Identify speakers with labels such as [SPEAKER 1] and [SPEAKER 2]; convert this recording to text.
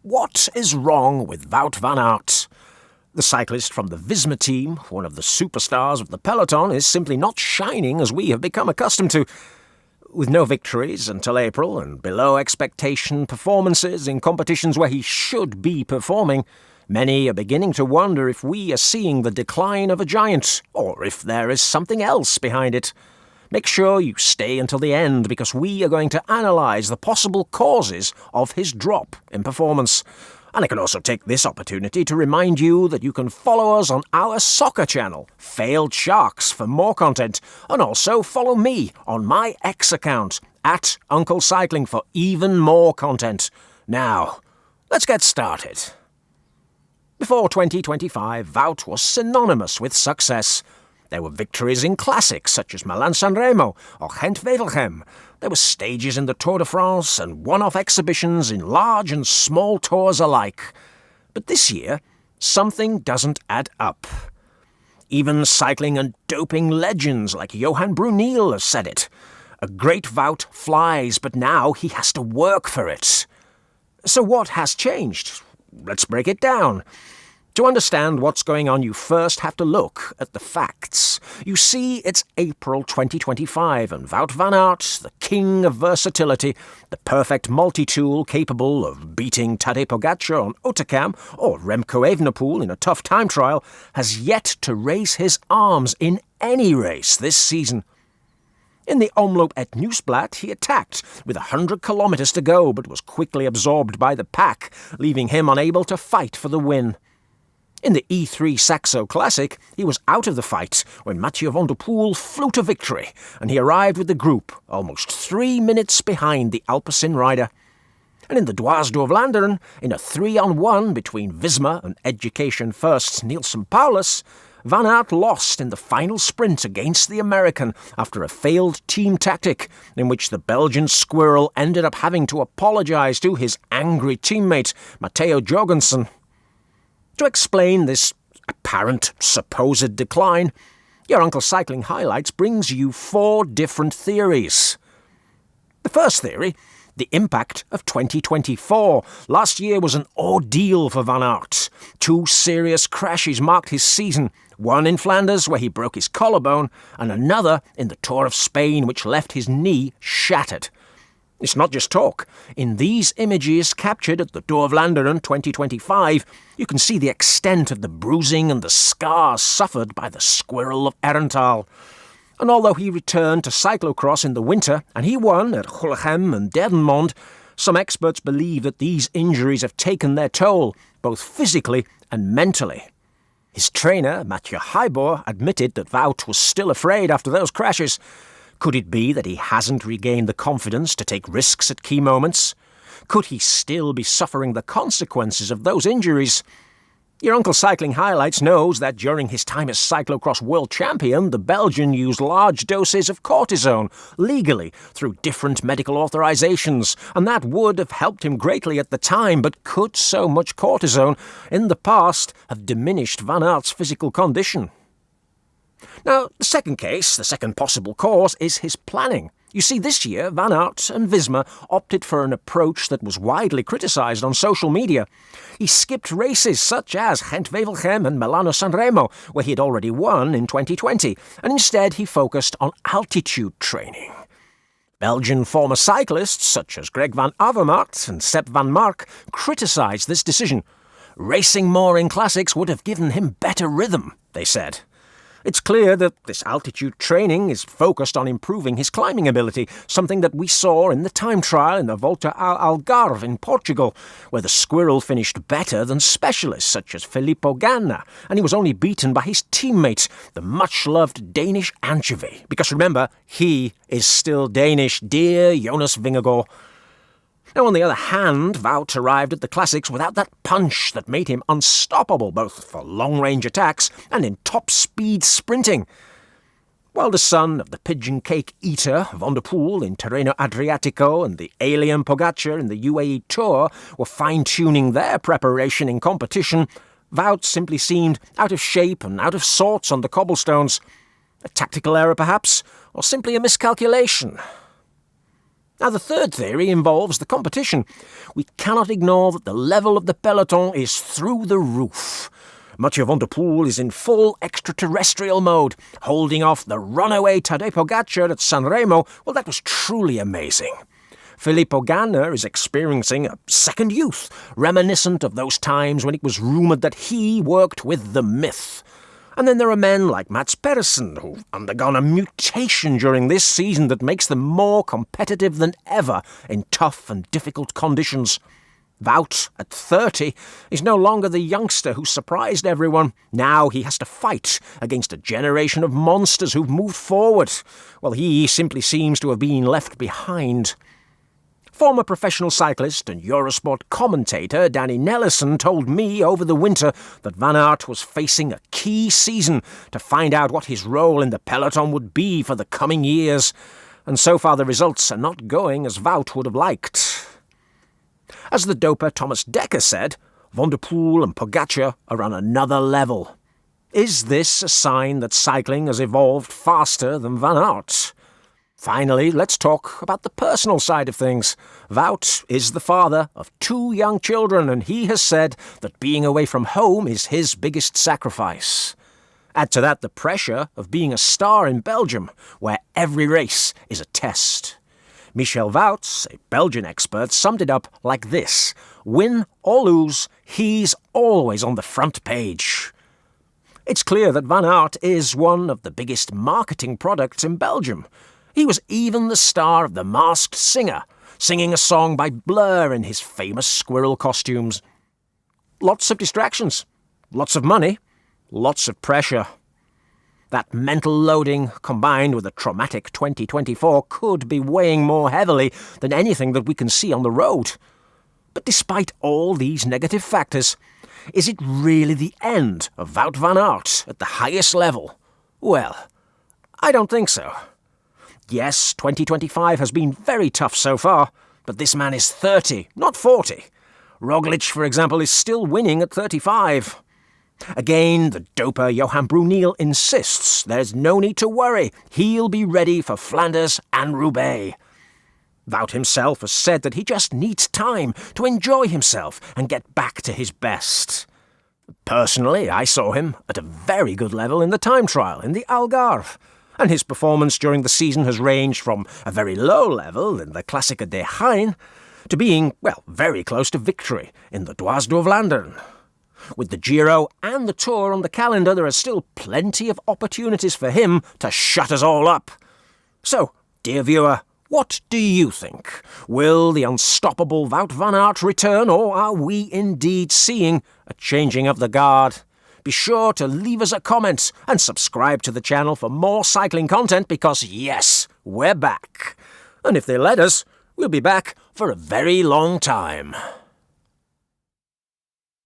[SPEAKER 1] What is wrong with Wout Van Aert? The cyclist from the Visma team, one of the superstars of the peloton, is simply not shining as we have become accustomed to. With no victories until April and below expectation performances in competitions where he should be performing, many are beginning to wonder if we are seeing the decline of a giant, or if there is something else behind it. Make sure you stay until the end, because we are going to analyse the possible causes of his drop in performance. And I can also take this opportunity to remind you that you can follow us on our soccer channel, Failed Sharks, for more content, and also follow me on my X account, @UncleCycling, for even more content. Now, let's get started. Before 2025, Wout was synonymous with success. There were victories in classics such as Milan-San Remo or Gent-Wevelgem. There were stages in the Tour de France and one-off exhibitions in large and small tours alike. But this year, something doesn't add up. Even cycling and doping legends like Johan Bruneel have said it. A great Wout flies, but now he has to work for it. So what has changed? Let's break it down. To understand what's going on, you first have to look at the facts. You see, it's April 2025, and Wout Van Aert, the king of versatility, the perfect multi-tool capable of beating Tadej Pogacar on Otakam or Remco Evenepoel in a tough time trial, has yet to raise his arms in any race this season. In the Omloop at Nieuwsblad, he attacked with 100 kilometres to go, but was quickly absorbed by the pack, leaving him unable to fight for the win. In the E3 Saxo Classic, he was out of the fight when Mathieu van der Poel flew to victory, and he arrived with the group almost 3 minutes behind the Alpecin rider. And in the Dwars door Vlaanderen, in a 3-on-1 between Visma and Education First's Nielsen Paulus, Van Aert lost in the final sprint against the American after a failed team tactic in which the Belgian squirrel ended up having to apologise to his angry teammate, Matteo Jorgensen. To explain this apparent, supposed decline, your Uncle Cycling Highlights brings you 4 different theories. The first theory, the impact of 2024. Last year was an ordeal for Van Aert. 2 serious crashes marked his season, one in Flanders where he broke his collarbone, and another in the Tour of Spain which left his knee shattered. It's not just talk. In these images captured at the Door Vlaanderen 2025, you can see the extent of the bruising and the scars suffered by the Squirrel of Arental. And although he returned to cyclocross in the winter, and he won at Gullegem and Derdenmond, some experts believe that these injuries have taken their toll, both physically and mentally. His trainer, Mathieu Heijboer, admitted that Wout was still afraid after those crashes. Could it be that he hasn't regained the confidence to take risks at key moments? Could he still be suffering the consequences of those injuries? Your Uncle Cycling Highlights knows that during his time as cyclocross world champion, the Belgian used large doses of cortisone legally through different medical authorizations, and that would have helped him greatly at the time, but could so much cortisone in the past have diminished Van Aert's physical condition? Now, the second case, the second possible cause, is his planning. You see, this year, Van Aert and Visma opted for an approach that was widely criticised on social media. He skipped races such as Gent-Wevelgem and Milano-San Remo, where he had already won in 2020, and instead he focused on altitude training. Belgian former cyclists such as Greg van Avermaet and Sepp van Mark criticised this decision. Racing more in classics would have given him better rhythm, they said. It's clear that this altitude training is focused on improving his climbing ability, something that we saw in the time trial in the Volta ao Algarve in Portugal, where the squirrel finished better than specialists such as Filippo Ganna, and he was only beaten by his teammate, the much-loved Danish Anchovy. Because remember, he is still Danish, dear Jonas Vingegaard. Now, on the other hand, Wout arrived at the Classics without that punch that made him unstoppable both for long-range attacks and in top-speed sprinting. While the son of the pigeon cake eater, Van der Poel in Tirreno Adriatico and the alien Pogacar in the UAE Tour were fine-tuning their preparation in competition, Wout simply seemed out of shape and out of sorts on the cobblestones. A tactical error, perhaps, or simply a miscalculation. Now, the third theory involves the competition. We cannot ignore that the level of the peloton is through the roof. Mathieu van der Poel is in full extraterrestrial mode, holding off the runaway Tadej Pogacar at Sanremo. Well, that was truly amazing. Filippo Ganna is experiencing a second youth, reminiscent of those times when it was rumoured that he worked with the myth. And then there are men like Mats Pedersen, who've undergone a mutation during this season that makes them more competitive than ever in tough and difficult conditions. Wout, at 30, is no longer the youngster who surprised everyone. Now he has to fight against a generation of monsters who've moved forward, while he simply seems to have been left behind. Former professional cyclist and Eurosport commentator Danny Nellison told me over the winter that Van Aert was facing a key season to find out what his role in the peloton would be for the coming years, and so far the results are not going as Wout would have liked. As the doper Thomas Dekker said, Van der Poel and Pogacar are on another level. Is this a sign that cycling has evolved faster than Van Aert? Finally, let's talk about the personal side of things. Wout is the father of 2 young children, and he has said that being away from home is his biggest sacrifice. Add to that the pressure of being a star in Belgium, where every race is a test. Michel Wout, a Belgian expert, summed it up like this: win or lose, he's always on the front page. It's clear that Van Aert is one of the biggest marketing products in Belgium. He was even the star of The Masked Singer, singing a song by Blur in his famous squirrel costumes. Lots of distractions, lots of money, lots of pressure. That mental loading, combined with a traumatic 2024, could be weighing more heavily than anything that we can see on the road. But despite all these negative factors, is it really the end of Wout van Aert at the highest level? Well, I don't think so. Yes, 2025 has been very tough so far, but this man is 30, not 40. Roglic, for example, is still winning at 35. Again, the doper Johan Bruneel insists there's no need to worry. He'll be ready for Flanders and Roubaix. Wout himself has said that he just needs time to enjoy himself and get back to his best. Personally, I saw him at a very good level in the time trial in the Algarve, and his performance during the season has ranged from a very low level in the Klassiker des Heijn to being, well, very close to victory in the Dwars door Vlaanderen. With the Giro and the Tour on the calendar, there are still plenty of opportunities for him to shut us all up. So, dear viewer, what do you think? Will the unstoppable Wout van Aert return, or are we indeed seeing a changing of the guard? Be sure to leave us a comment and subscribe to the channel for more cycling content because, yes, we're back. And if they let us, we'll be back for a very long time.